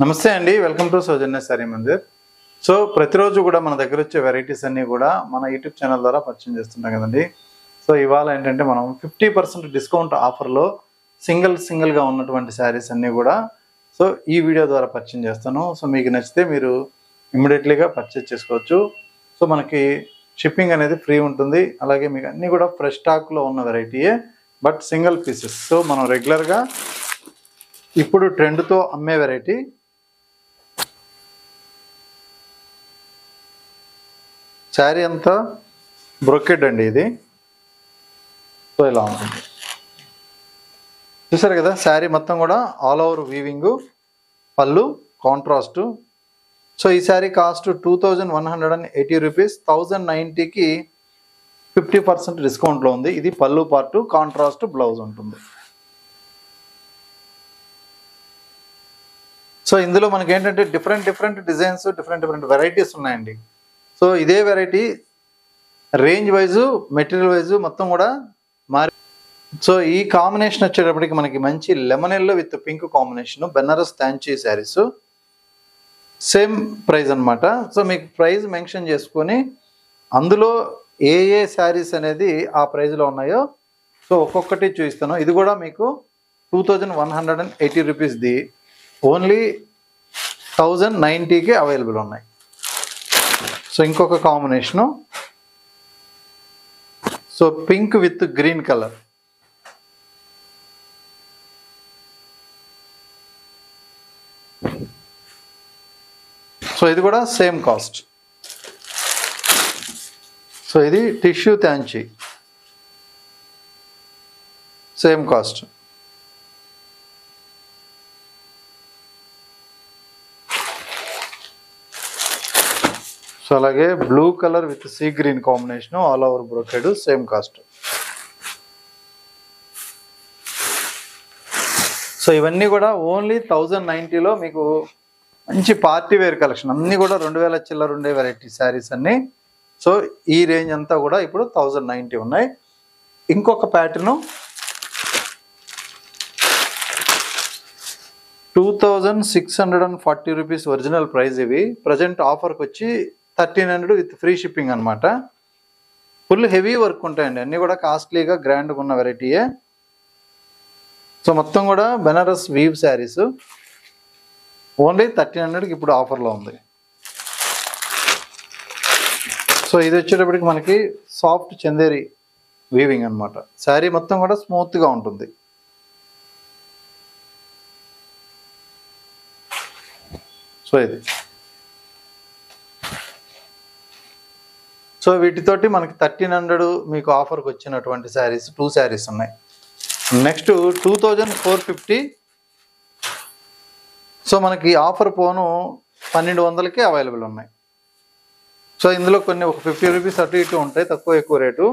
నమస్తే అండి, welcome to Soujanya sorry Mandir. So ప్రతిరోజు కూడా మన దగ్గర వచ్చే వెరైటీస్ అన్నీ కూడా మన యూట్యూబ్ ఛానల్ ద్వారా పరిచయం చేస్తుంటాం కదండి. సో ఇవాళ ఏంటంటే మనం 50% డిస్కౌంట్ ఆఫర్లో సింగిల్గా ఉన్నటువంటి శారీస్ అన్నీ కూడా సో ఈ వీడియో ద్వారా పరిచయం చేస్తాను. సో మీకు నచ్చితే మీరు ఇమ్మీడియట్లీగా పర్చేజ్ చేసుకోవచ్చు. సో మనకి షిప్పింగ్ అనేది ఫ్రీ ఉంటుంది. అలాగే మీకు అన్నీ కూడా ఫ్రెష్ స్టాక్లో ఉన్న వెరైటీయే, బట్ సింగిల్ పీసెస్. సో మనం రెగ్యులర్గా ఇప్పుడు ట్రెండ్తో అమ్మే వెరైటీ శారీ అంతా బ్రొకెడ్ అండి. ఇది సో ఇలా ఉంటుంది, చూసారు కదా. శారీ మొత్తం కూడా ఆల్ ఓవర్ వీవింగ్, పళ్ళు కాంట్రాస్ట్. సో ఈ శారీ కాస్ట్ 2180 రూపీస్. 1090కి 50% డిస్కౌంట్లో ఉంది. ఇది పళ్ళు పార్టు, కాంట్రాస్ట్ బ్లౌజ్ ఉంటుంది. సో ఇందులో మనకి ఏంటంటే డిఫరెంట్ డిజైన్స్, డిఫరెంట్ వెరైటీస్ ఉన్నాయండి. సో ఇదే variety range wise, material wise మొత్తం కూడా మారి. సో ఈ కాంబినేషన్ వచ్చేటప్పటికి మనకి మంచి lemon yellow with pink combination, Banaras tanchoi sarees. Same price అనమాట. సో మీకు ప్రైస్ మెన్షన్ చేసుకొని అందులో ఏ శారీస్ అనేది ఆ ప్రైస్లో ఉన్నాయో సో ఒక్కొక్కటి చూపిస్తాను. ఇది కూడా మీకు 2180 రూపీస్ది ఓన్లీ 1090కి అవైలబుల్ ఉన్నాయి. సో ఇంకొక combination, so pink with green colour. So ఇది కూడా సేమ్ కాస్ట్. సో ఇది టిష్యూ తాంచీ, సేమ్ కాస్ట్. సో అలాగే blue colour with sea green combination, all over brocade, same cost. So ఇవన్నీ కూడా ఓన్లీ 1090లో మీకు మంచి పార్టీ వేర్ కలెక్షన్. అన్నీ కూడా 2000 చిల్లర ఉండే వెరైటీ శారీస్ అన్నీ. సో ఈ రేంజ్ అంతా కూడా ఇప్పుడు 1090 ఉన్నాయి. ఇంకొక ప్యాటర్ను 2640 రూపీస్ ఒరిజినల్ ప్రైస్. ఇవి ప్రజెంట్ ఆఫర్కి వచ్చి 1300 విత్ ఫ్రీ షిప్పింగ్ అనమాట. ఫుల్ హెవీ వర్క్ ఉంటాయండి, అన్నీ కూడా కాస్ట్లీగా గ్రాండ్గా ఉన్న వెరైటీయే. సో మొత్తం కూడా బెనారస్ వీవ్ శారీస్ ఓన్లీ 1300కి ఇప్పుడు ఆఫర్లో ఉంది. సో ఇది వచ్చేటప్పటికి మనకి సాఫ్ట్ చందేరి వీవింగ్ అనమాట. శారీ మొత్తం కూడా స్మూత్గా ఉంటుంది. సో ఇది, సో వీటితోటి మనకి 1300 మీకు ఆఫర్కి వచ్చినటువంటి శారీస్ 2 శారీస్ ఉన్నాయి. నెక్స్ట్ 2450. సో మనకి ఆఫర్ పోను 1200కి అవైలబుల్ ఉన్నాయి. సో ఇందులో కొన్ని ఒక 50 రూపీస్ అటు ఇటు ఉంటాయి, తక్కువ ఎక్కువ రేటు.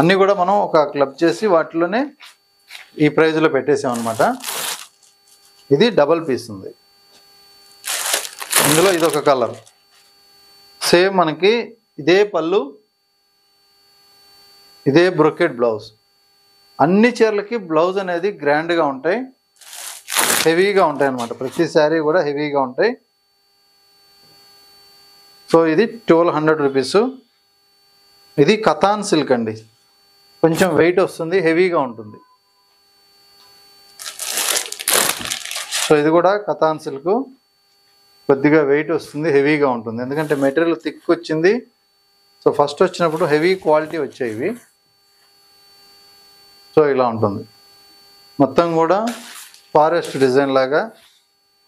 అన్నీ కూడా మనం ఒక క్లబ్ చేసి వాటిలోనే ఈ ప్రైజ్లో పెట్టేసామన్నమాట. ఇది డబల్ పీస్ ఉంది. ఇందులో ఇదొక కలర్, సేమ్ మనకి ఇదే పళ్ళు, ఇదే బ్రొకెట్ బ్లౌజ్. అన్ని చీరలకి బ్లౌజ్ అనేది గ్రాండ్గా ఉంటాయి, హెవీగా ఉంటాయి అన్నమాట. ప్రతి శారీ కూడా హెవీగా ఉంటాయి. సో ఇది 1200 రూపీస్. ఇది కథాన్ సిల్క్ అండి, కొంచెం వెయిట్ వస్తుంది, హెవీగా ఉంటుంది. సో ఇది కూడా కథాన్ సిల్క్, కొద్దిగా వెయిట్ వస్తుంది, హెవీగా ఉంటుంది. ఎందుకంటే మెటీరియల్ థిక్ వచ్చింది. సో ఫస్ట్ వచ్చినప్పుడు హెవీ క్వాలిటీ వచ్చేవి. సో ఇలా ఉంటుంది మొత్తం కూడా ఫారెస్ట్ డిజైన్ లాగా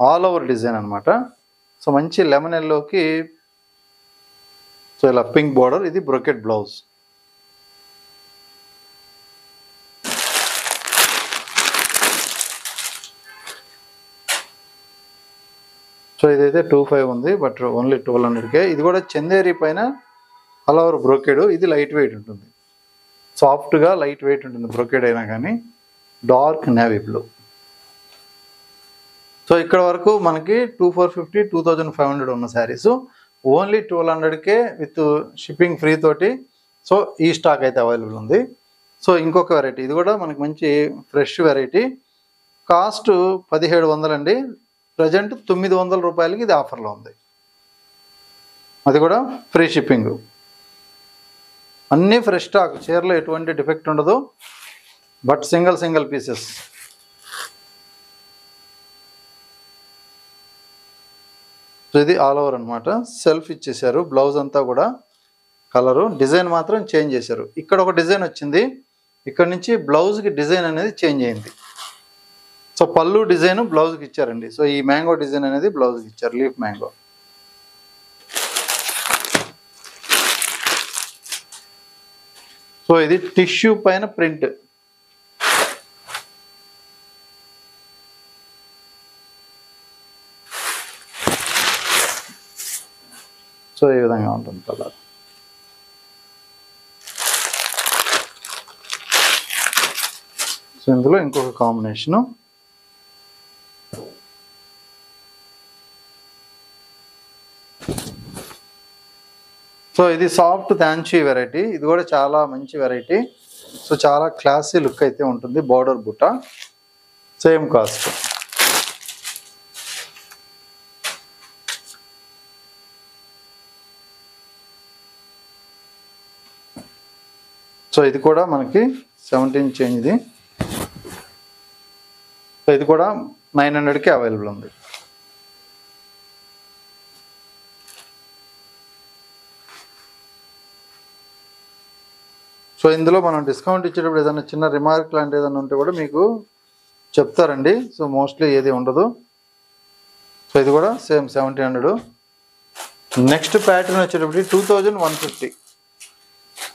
ఆల్ ఓవర్ డిజైన్ అనమాట. సో మంచి లెమన్ ఎల్లోకి సో ఇలా పింక్ బార్డర్. ఇది బ్రొకెట్ బ్లౌజ్. సో ఇదైతే 25 ఉంది, బట్ ఓన్లీ 1200కే. ఇది కూడా చందేరి పైన ఆల్ ఓవర్ బ్రోకెడ్. ఇది లైట్ వెయిట్ ఉంటుంది, సాఫ్ట్గా లైట్ వెయిట్ ఉంటుంది బ్రోకెడ్ అయినా కానీ. Dark navy blue. సో ఇక్కడ వరకు మనకి 2450, 2500 ఉన్న శారీస్ ఓన్లీ 1200కే విత్ షిప్పింగ్ ఫ్రీ తోటి. సో ఈ స్టాక్ అయితే అవైలబుల్ ఉంది. సో ఇంకొక వెరైటీ, ఇది కూడా మనకి మంచి ఫ్రెష్ వెరైటీ. కాస్ట్ 1700 అండి. ప్రజెంట్ 900 రూపాయలకి ఇది ఆఫర్లో ఉంది. అది కూడా ఫ్రీ షిప్పింగ్. అన్నీ ఫ్రెష్ స్టాక్, చీరలో ఎటువంటి డిఫెక్ట్ ఉండదు, బట్ సింగిల్ పీసెస్. సో ఇది ఆల్ ఓవర్ అనమాట. సెల్ఫ్ ఇచ్చేసారు. బ్లౌజ్ అంతా కూడా కలరు, డిజైన్ మాత్రం చేంజ్ చేశారు. ఇక్కడ ఒక డిజైన్ వచ్చింది, ఇక్కడ నుంచి బ్లౌజ్కి డిజైన్ అనేది చేంజ్ అయింది. సో పళ్ళు డిజైన్ బ్లౌజ్కి ఇచ్చారండి. సో ఈ మ్యాంగో డిజైన్ అనేది బ్లౌజ్కి ఇచ్చారు, లీఫ్ మ్యాంగో. సో ఇది టిష్యూ పైన ప్రింట్. సో ఈ విధంగా ఉంటుంది కలర్. సో ఇందులో ఇంకొక కాంబినేషను. సో ఇది సాఫ్ట్ థాన్చీ వెరైటీ. ఇది కూడా చాలా మంచి వెరైటీ. సో చాలా క్లాసీ లుక్ అయితే ఉంటుంది. బార్డర్ బుట్ట, సేమ్ కాస్ట్. సో ఇది కూడా మనకి 17 చేంజ్ ఇది. సో ఇది కూడా 900కి అవైలబుల్ ఉంది. సో ఇందులో మనం డిస్కౌంట్ ఇచ్చేటప్పుడు ఏదైనా చిన్న రిమార్క్ లాంటి ఏదైనా ఉంటే కూడా మీకు చెప్తారండి. సో మోస్ట్లీ ఏది ఉండదు. సో ఇది కూడా సేమ్ 1700. నెక్స్ట్ ప్యాటర్న్ వచ్చేటప్పటికి 2150.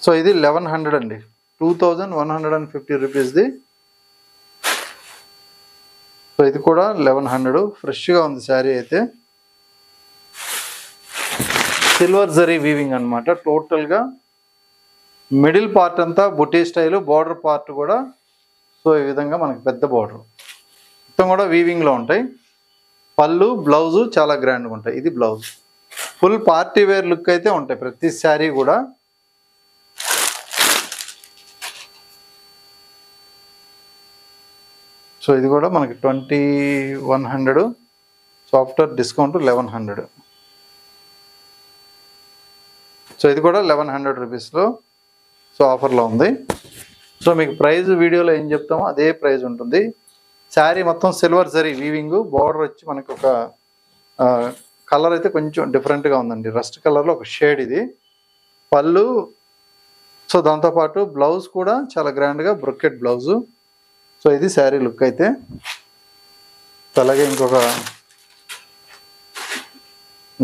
సో ఇది 1100 అండి, 2150 రూపీస్ది. సో ఇది కూడా 1100. ఫ్రెష్గా ఉంది శారీ అయితే. సిల్వర్ జరీ వీవింగ్ అనమాట టోటల్గా. మిడిల్ పార్ట్ అంతా బుటీ స్టైలు, బార్డర్ పార్ట్ కూడా సో ఈ విధంగా మనకి పెద్ద బార్డర్ మొత్తం కూడా వీవింగ్లో ఉంటాయి. పళ్ళు బ్లౌజు చాలా గ్రాండ్గా ఉంటాయి. ఇది blouse. Full party wear look అయితే ఉంటాయి ప్రతి శారీ కూడా. సో ఇది కూడా మనకి 2100. So after discount 1100. సో ఇది కూడా 1100 రూపీస్లో సో ఆఫర్లో ఉంది. సో మీకు ప్రైస్ వీడియోలో ఏం చెప్తామో అదే ప్రైస్ ఉంటుంది. శారీ మొత్తం సిల్వర్ జరీ వీవింగ్, బార్డర్ వచ్చి మనకి ఒక కలర్ అయితే కొంచెం డిఫరెంట్గా ఉందండి, రస్ట్ కలర్లో ఒక షేడ్ ఇది. పళ్ళు, సో దాంతోపాటు బ్లౌజ్ కూడా చాలా గ్రాండ్గా బ్రొకెట్ బ్లౌజు. సో ఇది శారీ లుక్ అయితే. అలాగే ఇంకొక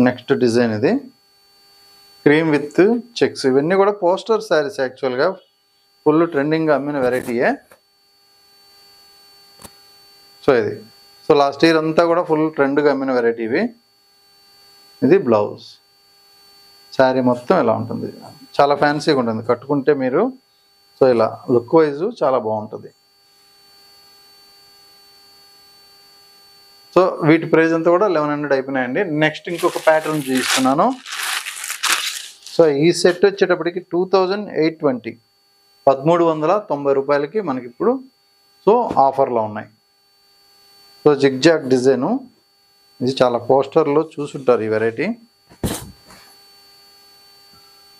నెక్స్ట్ డిజైన్ ఇది క్రీమ్ విత్ చెక్స్. ఇవన్నీ కూడా పోస్టర్ శారీస్ యాక్చువల్గా, ఫుల్ ట్రెండింగ్గా అమ్మిన వెరైటీయే. సో ఇది సో లాస్ట్ ఇయర్ అంతా కూడా ఫుల్ ట్రెండ్గా అమ్మిన వెరైటీ ఇవి. ఇది బ్లౌజ్. శారీ మొత్తం ఇలా ఉంటుంది, చాలా ఫ్యాన్సీగా ఉంటుంది కట్టుకుంటే మీరు. సో ఇలా లుక్ వైజ్ చాలా బాగుంటుంది. సో వీటి ప్రైస్ అంతా కూడా 1100 అయిపోయినాయండి. నెక్స్ట్ ఇంకొక ప్యాటర్న్ చూపిస్తున్నాను. సో ఈ సెట్ వచ్చేటప్పటికి 2820, 1390 రూపాయలకి మనకి ఇప్పుడు సో ఆఫర్లో ఉన్నాయి. సో జిగ్జాగ్ డిజైను, ఇది చాలా పోస్టర్లో చూసుంటారు ఈ వెరైటీ.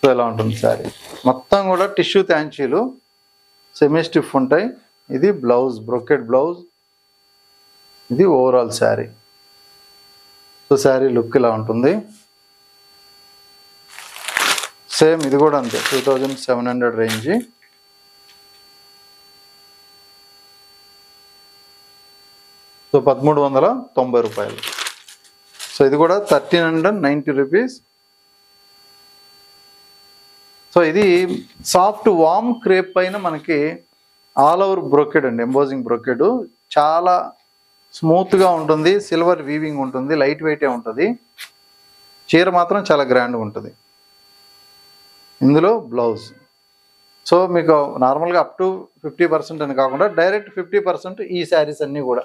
సో ఎలా ఉంటుంది శారీ మొత్తం కూడా టిష్యూ థాంచీలు, సెమీ స్టిఫ్ ఉంటాయి. ఇది బ్లౌజ్, బ్రొకెట్ బ్లౌజ్. ఇది overall sari. So sari look ఇలా ఉంటుంది. సేమ్ ఇది కూడా అంతే, 2700 రేంజ్. సో 1390 రూపాయలు. సో ఇది కూడా 1390 రూపీస్. సో ఇది సాఫ్ట్ వామ్ క్రేప్ పైన మనకి ఆల్ ఓవర్ బ్రొకెడ్ అండి, ఎంబోజింగ్ బ్రొకెడ్. చాలా స్మూత్గా ఉంటుంది, సిల్వర్ వీవింగ్ ఉంటుంది, లైట్ వెయిటే ఉంటుంది. చీర మాత్రం చాలా గ్రాండ్గా ఉంటుంది. ఇందులో బ్లౌజ్. సో మీకు నార్మల్గా అప్ టు 50% అని కాకుండా డైరెక్ట్ 50% ఈ శారీస్ అన్నీ కూడా.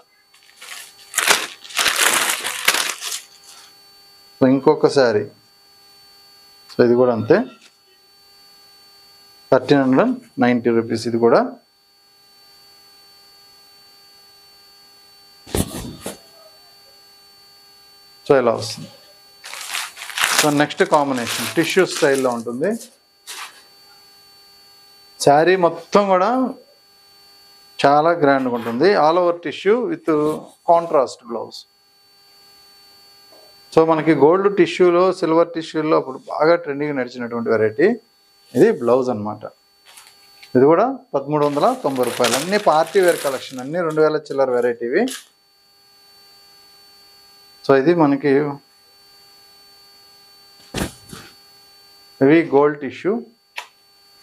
సో ఇంకొక శారీ, సో ఇది కూడా అంతే, 1390 రూపీస్. ఇది కూడా ఇలా వస్తుంది. సో నెక్స్ట్ కాంబినేషన్ టిష్యూ స్టైల్లో ఉంటుంది. శారీ మొత్తం కూడా చాలా గ్రాండ్గా ఉంటుంది. All over tissue with contrast blouse. So మనకి గోల్డ్ టిష్యూలో, సిల్వర్ టిష్యూలో అప్పుడు బాగా ట్రెండింగ్ నడిచినటువంటి వెరైటీ ఇది. బ్లౌజ్ అనమాట. ఇది కూడా 1390 రూపాయలు. అన్ని పార్టీ వేర్ కలెక్షన్, అన్ని 2000 చిల్లర వెరైటీవి. సో ఇది మనకి ఇవి గోల్డ్ టిష్యూ.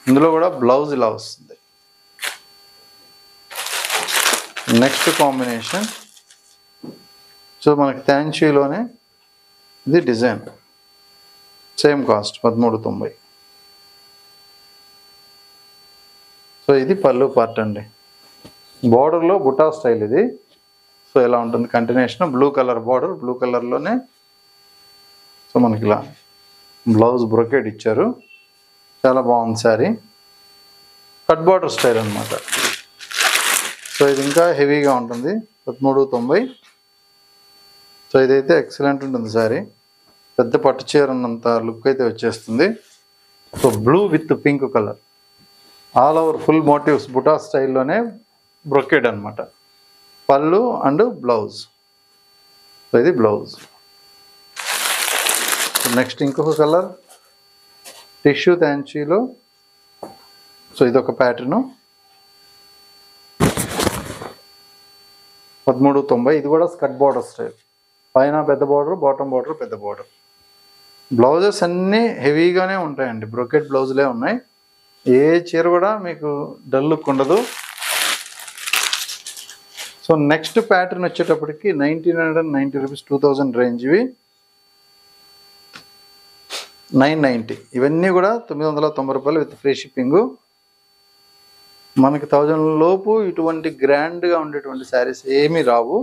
ఇందులో కూడా బ్లౌజ్ ఇలా వస్తుంది. నెక్స్ట్ కాంబినేషన్ సో మనకి థ్యాంచీలోనే ఇది డిజైన్, సేమ్ కాస్ట్ 1390. సో ఇది పళ్ళు పార్ట్ అండి. బార్డర్లో బుటా స్టైల్ ఇది. సో ఇలా ఉంటుంది continuation. Blue colour border, blue కలర్లోనే సో మనకి ఇలా బ్లౌజ్ బ్రొకేట్ ఇచ్చారు. చాలా బాగుంది శారీ. కట్ బార్డర్ స్టైల్ అనమాట. సో ఇది ఇంకా హెవీగా ఉంటుంది 1390. సో ఇదైతే ఎక్సలెంట్ ఉంటుంది శారీ. పెద్ద పట్టు చీర ఉన్నంత లుక్ అయితే వచ్చేస్తుంది. So blue with pink colour, all over full motifs బుటా స్టైల్లోనే బ్రొకేడ్ అనమాట. పళ్ళు అండ్ బ్లౌజ్. సో ఇది బ్లౌజ్. నెక్స్ట్ ఇంకొక కలర్ టిష్యూ థ్యాంచీలో. సో ఇదొక ప్యాటర్ను 1390. ఇది కూడా స్కట్ బార్డర్ స్టైల్. పైన పెద్ద బార్డర్, బాటమ్ బార్డర్ పెద్ద బార్డర్. బ్లౌజెస్ అన్నీ హెవీగానే ఉంటాయండి. బ్రొకెట్ బ్లౌజులే ఉన్నాయి. ఏ చీర కూడా మీకు డల్ లుక్ ఉండదు. సో నెక్స్ట్ ప్యాటర్న్ వచ్చేటప్పటికి 1990 రూపీస్, 2000 రేంజ్. ఇవి 990. ఇవన్నీ కూడా 990 రూపాయలు విత్ ఫ్రీ షిప్పింగ్. మనకి 1000 లోపు ఇటువంటి గ్రాండ్గా ఉండేటువంటి శారీస్ ఏమీ రావు.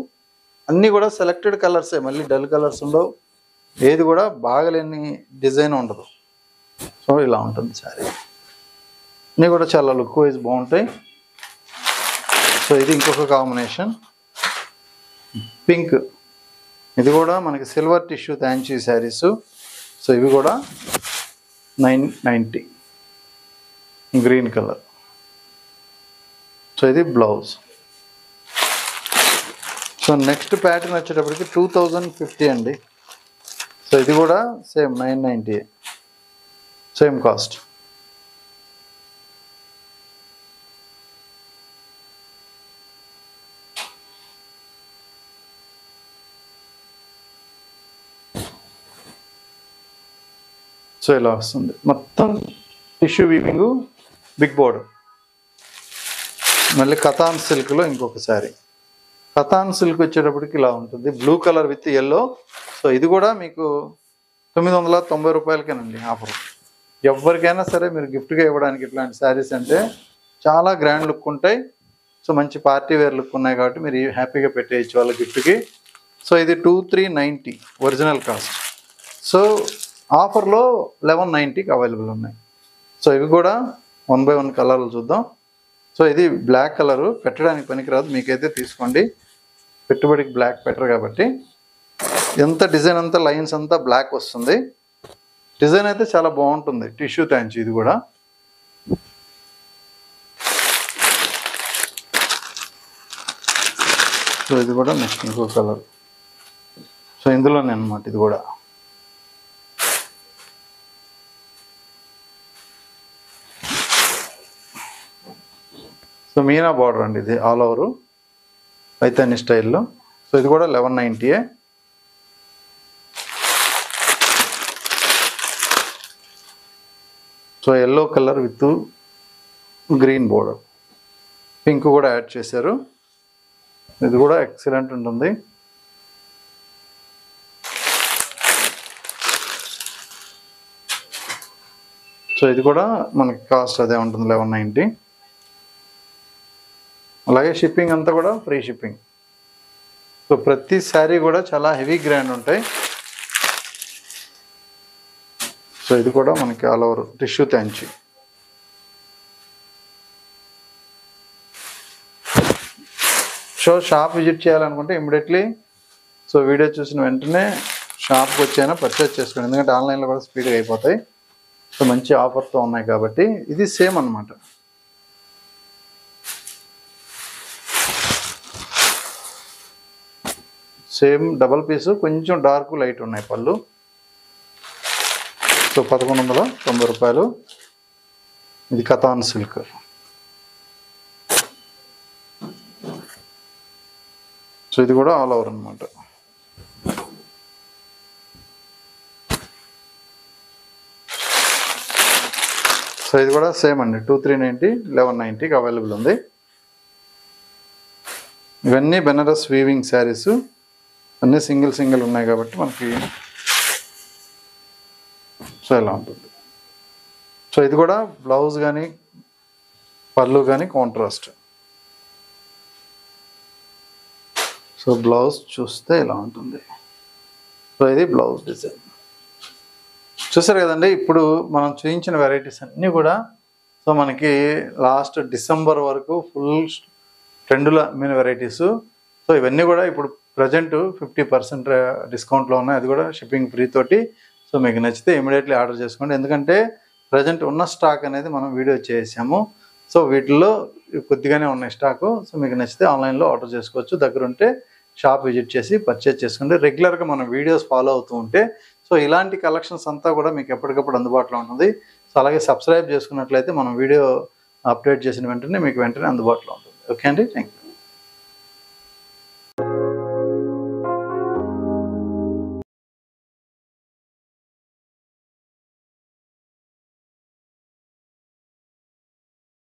అన్నీ కూడా సెలెక్టెడ్ కలర్సే, మళ్ళీ డల్ కలర్స్ ఉండవు. ఏది కూడా బాగలేని డిజైన్ ఉండదు. సో ఇలా ఉంటుంది శారీ. అన్నీ కూడా చాలా లుక్ వైజ్ బాగుంటాయి. సో ఇది ఇంకొక కాంబినేషన్ పింక్. ఇది కూడా మనకి సిల్వర్ టిష్యూ థ్యాంచీ శారీస్. సో ఇవి కూడా 990 గ్రీన్ కలర్. సో ఇది బ్లౌజ్. సో నెక్స్ట్ ప్యాటర్న్ వచ్చేటప్పటికి 2050 అండి. సో ఇది కూడా సేమ్ 990, సేమ్ కాస్ట్. సో ఇలా వస్తుంది మొత్తం టిష్యూ వీవింగ్, బిగ్ బోర్డర్. మళ్ళీ కథాన్ సిల్క్లో ఇంకొక శారీ. కథాన్ సిల్క్ వచ్చేటప్పటికి ఇలా ఉంటుంది, blue colour with yellow. So ఇది కూడా మీకు 990 రూపాయలకేనండి ఆఫర్. ఎవరికైనా సరే మీరు గిఫ్ట్గా ఇవ్వడానికి ఇట్లాంటి శారీస్ అంటే చాలా గ్రాండ్ లుక్ ఉంటాయి. సో మంచి పార్టీ వేర్ లుక్ ఉన్నాయి కాబట్టి మీరు హ్యాపీగా పెట్టేయచ్చు వాళ్ళ గిఫ్ట్కి. సో ఇది 2390 ఒరిజినల్ కాస్ట్. సో ఆఫర్లో 1190కి అవైలబుల్ ఉన్నాయి. సో ఇవి కూడా 1 by 1 కలర్లు చూద్దాం. సో ఇది బ్లాక్ కలరు, పెట్టడానికి పనికిరాదు, మీకైతే తీసుకోండి. పెట్టుబడికి బ్లాక్ బెటర్ కాబట్టి. ఎంత డిజైన్ అంతా లైన్స్ అంతా బ్లాక్ వస్తుంది. డిజైన్ అయితే చాలా బాగుంటుంది. టిష్యూ థ్యాంచీ ఇది కూడా. సో ఇది కూడా నెక్స్ట్ ఇంకో కలర్. సో ఇందులోనే అన్నమాట ఇది కూడా. సో మీనా బార్డర్ అండి ఇది, ఆల్ ఓవరు పైతాని స్టైల్లో. సో ఇది కూడా 1190. So yellow colour with green border, pink కూడా యాడ్ చేశారు. ఇది కూడా ఎక్సలెంట్ ఉంటుంది. సో ఇది కూడా మనకి కాస్ట్ అదే ఉంటుంది 1190. అలాగే షిప్పింగ్ అంతా కూడా ఫ్రీ షిప్పింగ్. సో ప్రతి శారీ కూడా చాలా హెవీ గ్రాండ్ ఉంటాయి. సో ఇది కూడా మనకి all over tissue tanchoi. So shop visit చేయాలనుకుంటే ఇమ్మీడియట్లీ సో వీడియో చూసిన వెంటనే షాప్కి వచ్చైనా పర్చేజ్ చేసుకోండి, ఎందుకంటే ఆన్లైన్లో కూడా స్పీడ్గా అయిపోతాయి. సో మంచి ఆఫర్తో ఉన్నాయి కాబట్టి ఇది సేమ్ అన్నమాట. సేమ్ డబల్ పీసు, కొంచెం డార్క్ లైట్ ఉన్నాయి పళ్ళు. సో 1190 రూపాయలు. ఇది కథాన్ సిల్క్. సో ఇది కూడా ఆల్ ఓవర్ అనమాట. సో ఇది కూడా సేమ్ అండి, 2390, 1190కి అవైలబుల్ ఉంది. ఇవన్నీ బెనారస్ వీవింగ్ శారీస్, అన్నీ సింగిల్ ఉన్నాయి కాబట్టి మనకి సో ఇలా ఉంటుంది. సో ఇది కూడా బ్లౌజ్ కానీ పళ్ళు కానీ కాంట్రాస్ట్. సో బ్లౌజ్ చూస్తే ఇలా ఉంటుంది. సో ఇది బ్లౌజ్ డిజైన్. చూసారు కదండి, ఇప్పుడు మనం చూపించిన వెరైటీస్ అన్నీ కూడా సో మనకి లాస్ట్ డిసెంబర్ వరకు ఫుల్ ట్రెండుల మీన వెరైటీస్. సో ఇవన్నీ కూడా ఇప్పుడు ప్రజెంట్ 50% డిస్కౌంట్లో ఉన్నాయి, అది కూడా షిప్పింగ్ ఫ్రీ తోటి. సో మీకు నచ్చితే ఇమీడియట్లీ ఆర్డర్ చేసుకోండి, ఎందుకంటే ప్రజెంట్ ఉన్న స్టాక్ అనేది మనం వీడియో చేసాము. సో వీటిల్లో కొద్దిగానే ఉన్నాయి స్టాకు. సో మీకు నచ్చితే ఆన్లైన్లో ఆర్డర్ చేసుకోవచ్చు, దగ్గరుంటే షాప్ విజిట్ చేసి పర్చేజ్ చేసుకోండి. రెగ్యులర్గా మనం వీడియోస్ ఫాలో అవుతూ ఉంటే సో ఇలాంటి కలెక్షన్స్ అంతా కూడా మీకు ఎప్పటికప్పుడు అందుబాటులో ఉంటుంది. సో అలాగే సబ్స్క్రైబ్ చేసుకున్నట్లయితే మనం వీడియో అప్డేట్ చేసిన వెంటనే మీకు వెంటనే అందుబాటులో ఉంటుంది. ఓకే అండి, థ్యాంక్ యూ.